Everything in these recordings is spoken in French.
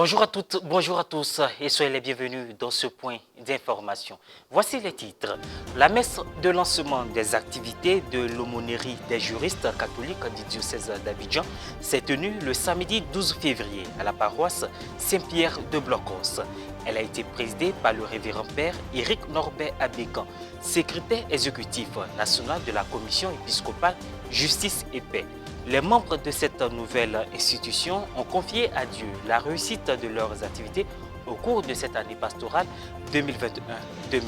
Bonjour à toutes, bonjour à tous et soyez les bienvenus dans ce point d'information. Voici les titres. La messe de lancement des activités de l'aumônerie des juristes catholiques du diocèse d'Abidjan s'est tenue le samedi 12 février à la paroisse Saint-Pierre de Blocos. Elle a été présidée par le révérend père Éric Norbert Abékan, secrétaire exécutif national de la commission épiscopale Justice et Paix. Les membres de cette nouvelle institution ont confié à Dieu la réussite de leurs activités au cours de cette année pastorale 2021-2022.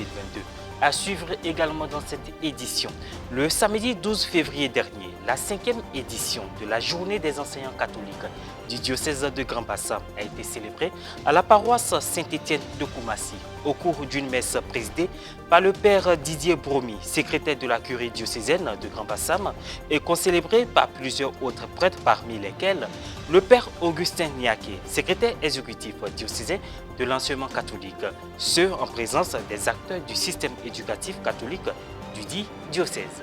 À suivre également dans cette édition, le samedi 12 février dernier, la 5e édition de la Journée des enseignants catholiques du diocèse de Grand Bassam a été célébrée à la paroisse Saint-Étienne de Koumassi au cours d'une messe présidée par le père Didier Bromi, secrétaire de la curie diocésaine de Grand Bassam, et concélébrée par plusieurs autres prêtres parmi lesquels le père Augustin Niaké, secrétaire exécutif diocésain de l'enseignement catholique, ce en présence des acteurs du système éducatif catholique du dit diocèse.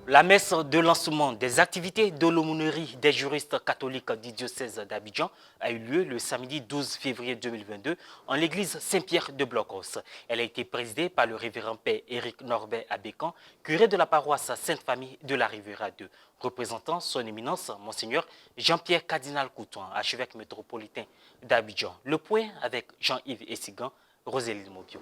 La messe de lancement des activités de l'aumônerie des juristes catholiques du diocèse d'Abidjan a eu lieu le samedi 12 février 2022 en l'église Saint-Pierre de Blocos. Elle a été présidée par le révérend père Éric Norbert Abékan, curé de la paroisse Sainte-Famille de la Riviera 2, représentant son éminence Monseigneur Jean-Pierre Cardinal Coutouin, archevêque métropolitain d'Abidjan. Le point avec Jean-Yves Essigan, Roséline Mobio.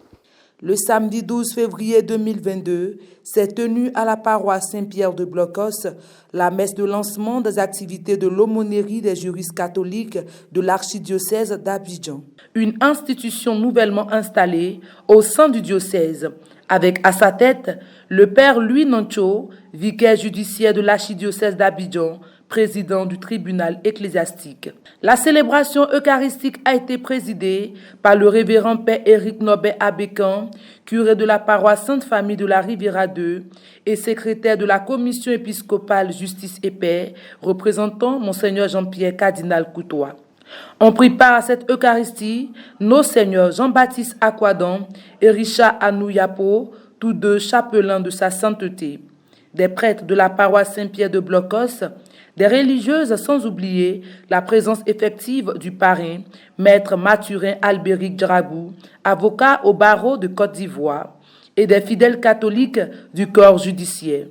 Le samedi 12 février 2022 s'est tenue à la paroisse Saint-Pierre de Blocos la messe de lancement des activités de l'aumônerie des juristes catholiques de l'archidiocèse d'Abidjan. Une institution nouvellement installée au sein du diocèse, avec à sa tête le père Louis Nancho, vicaire judiciaire de l'archidiocèse d'Abidjan, président du tribunal ecclésiastique. La célébration eucharistique a été présidée par le révérend père Éric Norbert Abékan, curé de la paroisse Sainte-Famille de la Riviera 2 et secrétaire de la commission épiscopale Justice et Paix, représentant Monseigneur Jean-Pierre Cardinal Coutouin. On prit part à cette Eucharistie nos seigneurs Jean-Baptiste Aquadan et Richard Anouyapo, tous deux chapelains de sa sainteté, des prêtres de la paroisse Saint-Pierre de Blocos, des religieuses sans oublier la présence effective du parrain, maître Mathurin Albéric Dragou, avocat au barreau de Côte d'Ivoire, et des fidèles catholiques du corps judiciaire.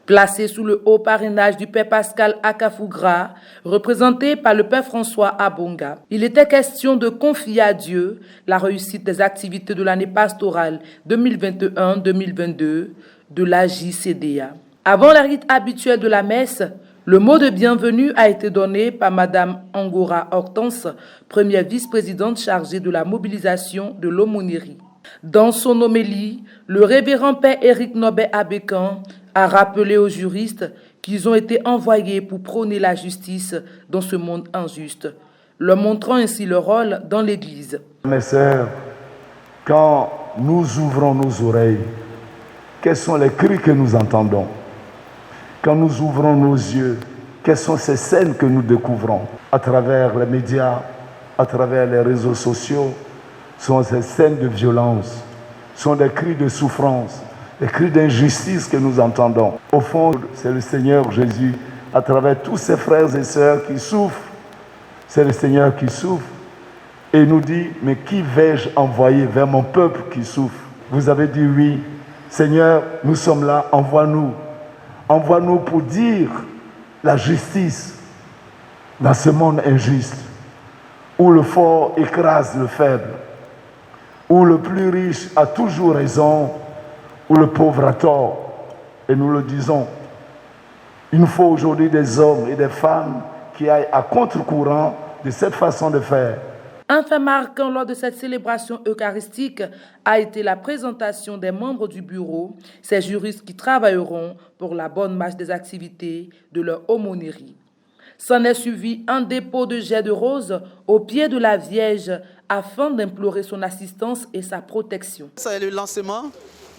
Placé sous le haut parrainage du père Pascal Akafougra, représenté par le père François Abonga, il était question de confier à Dieu la réussite des activités de l'année pastorale 2021-2022 de la JCDA. Avant la rite habituelle de la messe, le mot de bienvenue a été donné par Madame Angora Hortense, première vice-présidente chargée de la mobilisation de l'aumônerie. Dans son homélie, le révérend père Éric Norbert Abékan a rappelé aux juristes qu'ils ont été envoyés pour prôner la justice dans ce monde injuste, leur montrant ainsi leur rôle dans l'Église. Mes sœurs, quand nous ouvrons nos oreilles, quels sont les cris que nous entendons? Quand nous ouvrons nos yeux, quelles sont ces scènes que nous découvrons à travers les médias, à travers les réseaux sociaux? Sont ces scènes de violence, sont des cris de souffrance, des cris d'injustice que nous entendons. Au fond, c'est le Seigneur Jésus, à travers tous ses frères et sœurs qui souffrent. C'est le Seigneur qui souffre et nous dit, mais qui vais-je envoyer vers mon peuple qui souffre? Vous avez dit oui, Seigneur, nous sommes là, envoie-nous. Envoie-nous pour dire la justice dans ce monde injuste, où le fort écrase le faible, où le plus riche a toujours raison, où le pauvre a tort. Et nous le disons, il nous faut aujourd'hui des hommes et des femmes qui aillent à contre-courant de cette façon de faire. Un fait marquant lors de cette célébration eucharistique a été la présentation des membres du bureau, ces juristes qui travailleront pour la bonne marche des activités de leur aumônerie. S'en est suivi un dépôt de jets de roses au pied de la Vierge afin d'implorer son assistance et sa protection. C'est le lancement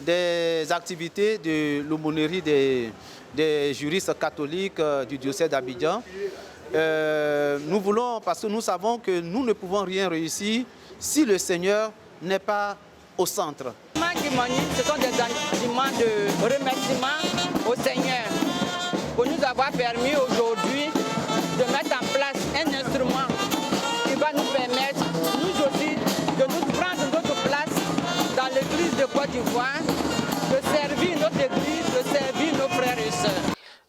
des activités de l'aumônerie des juristes catholiques du diocèse d'Abidjan. Nous voulons, parce que nous savons que nous ne pouvons rien réussir si le Seigneur n'est pas au centre. Ce sont des arguments de remerciement au Seigneur pour nous avoir permis aujourd'hui de mettre en place un instrument va nous permettre, nous aussi, de nous prendre notre place dans l'église de Côte d'Ivoire, de servir notre église, de servir nos frères et sœurs.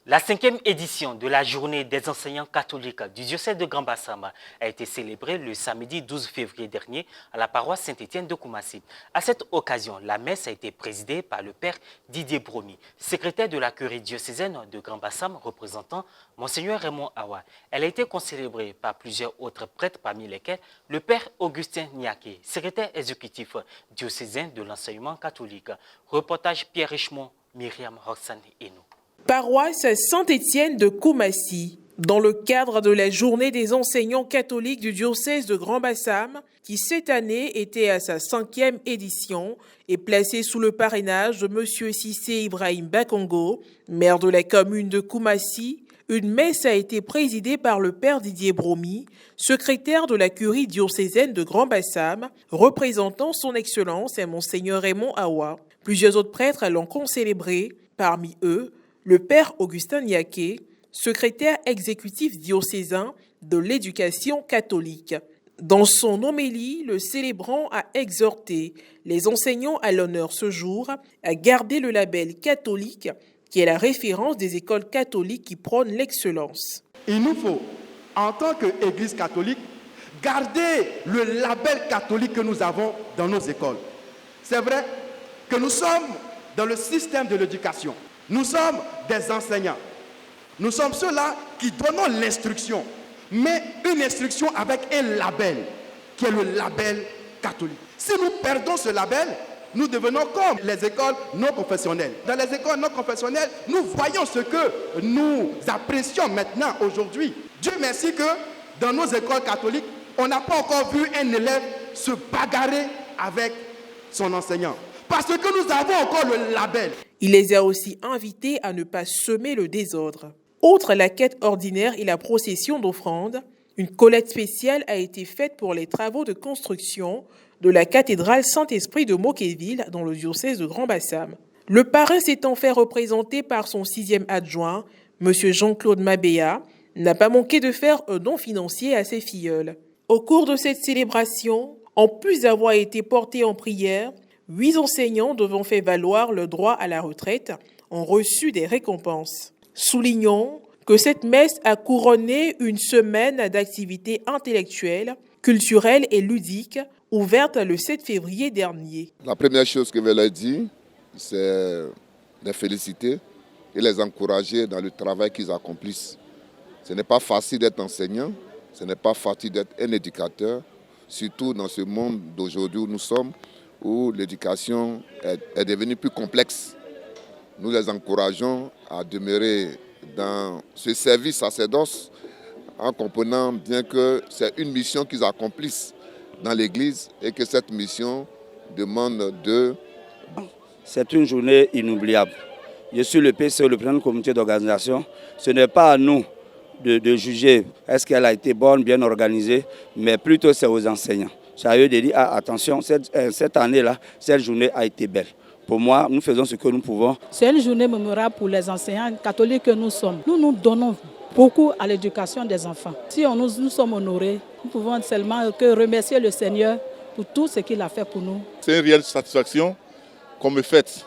La 5e édition de la journée des enseignants catholiques du diocèse de Grand Bassam a été célébrée le samedi 12 février dernier à la paroisse Saint-Étienne de Koumassi. À cette occasion, la messe a été présidée par le père Didier Bromi, secrétaire de la curie diocésaine de Grand Bassam, représentant Monseigneur Raymond Awa. Elle a été concélébrée par plusieurs autres prêtres, parmi lesquels le père Augustin Niaké, secrétaire exécutif diocésain de l'enseignement catholique. Reportage Pierre Richemont, Myriam Roxane Eno. Paroisse Saint-Étienne de Koumassi, dans le cadre de la journée des enseignants catholiques du diocèse de Grand Bassam, qui cette année était à sa 5e édition et placée sous le parrainage de M. Sissé Ibrahim Bakongo, maire de la commune de Koumassi. Une messe a été présidée par le père Didier Bromi, secrétaire de la curie diocésaine de Grand Bassam, représentant son Excellence et Monseigneur Raymond Awa. Plusieurs autres prêtres l'ont concélébré, parmi eux le père Augustin Niaké, secrétaire exécutif diocésain de l'éducation catholique. Dans son homélie, le célébrant a exhorté les enseignants à l'honneur ce jour à garder le label catholique, qui est la référence des écoles catholiques qui prônent l'excellence. Il nous faut, en tant qu'Église catholique, garder le label catholique que nous avons dans nos écoles. C'est vrai que nous sommes dans le système de l'éducation. Nous sommes des enseignants. Nous sommes ceux-là qui donnons l'instruction, mais une instruction avec un label, qui est le label catholique. Si nous perdons ce label, nous devenons comme les écoles non confessionnelles. Dans les écoles non confessionnelles, nous voyons ce que nous apprécions maintenant, aujourd'hui. Dieu merci que dans nos écoles catholiques, on n'a pas encore vu un élève se bagarrer avec son enseignant. Parce que nous avons encore le label. Il les a aussi invités à ne pas semer le désordre. Outre la quête ordinaire et la procession d'offrandes, une collecte spéciale a été faite pour les travaux de construction de la cathédrale Saint-Esprit de Moquéville dans le diocèse de Grand Bassam. Le parrain s'étant fait représenter par son 6e adjoint, M. Jean-Claude Mabéa, n'a pas manqué de faire un don financier à ses filleuls. Au cours de cette célébration, en plus d'avoir été portés en prière, 8 enseignants devant faire valoir le droit à la retraite ont reçu des récompenses. Soulignons que cette messe a couronné une semaine d'activités intellectuelles, culturelles et ludiques ouverte le 7 février dernier. La première chose que je vais leur dire, c'est les féliciter et les encourager dans le travail qu'ils accomplissent. Ce n'est pas facile d'être enseignant, ce n'est pas facile d'être un éducateur, surtout dans ce monde d'aujourd'hui où nous sommes, où l'éducation est devenue plus complexe. Nous les encourageons à demeurer dans ce service sacerdoce en comprenant bien que c'est une mission qu'ils accomplissent dans l'Église et que cette mission demande de... C'est une journée inoubliable. Je suis le PCE, le président du comité d'organisation. Ce n'est pas à nous de juger est-ce qu'elle a été bonne, bien organisée, mais plutôt c'est aux enseignants. C'est à eux de dire, attention, cette année-là, cette journée a été belle. Pour moi, nous faisons ce que nous pouvons. C'est une journée mémorable pour les enseignants catholiques que nous sommes. Nous donnons beaucoup à l'éducation des enfants. Si nous sommes honorés, nous pouvons seulement que remercier le Seigneur pour tout ce qu'il a fait pour nous. C'est une réelle satisfaction qu'on me fait.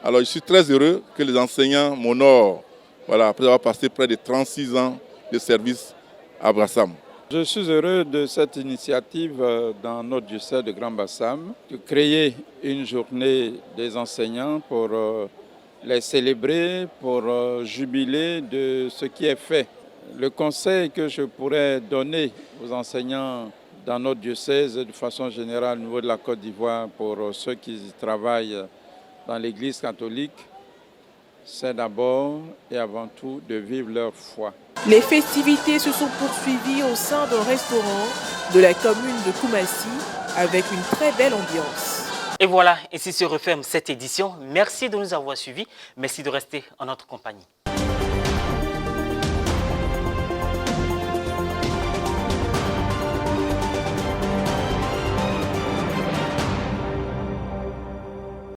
Alors je suis très heureux que les enseignants m'honorent, voilà, après avoir passé près de 36 ans de service à Bassam. Je suis heureux de cette initiative dans notre diocèse de Grand Bassam, de créer une journée des enseignants pour les célébrer, pour jubiler de ce qui est fait. Le conseil que je pourrais donner aux enseignants dans notre diocèse, de façon générale au niveau de la Côte d'Ivoire, pour ceux qui travaillent dans l'Église catholique, c'est d'abord et avant tout de vivre leur foi. Les festivités se sont poursuivies au sein d'un restaurant de la commune de Koumassi avec une très belle ambiance. Et voilà, ici se referme cette édition. Merci de nous avoir suivis. Merci de rester en notre compagnie.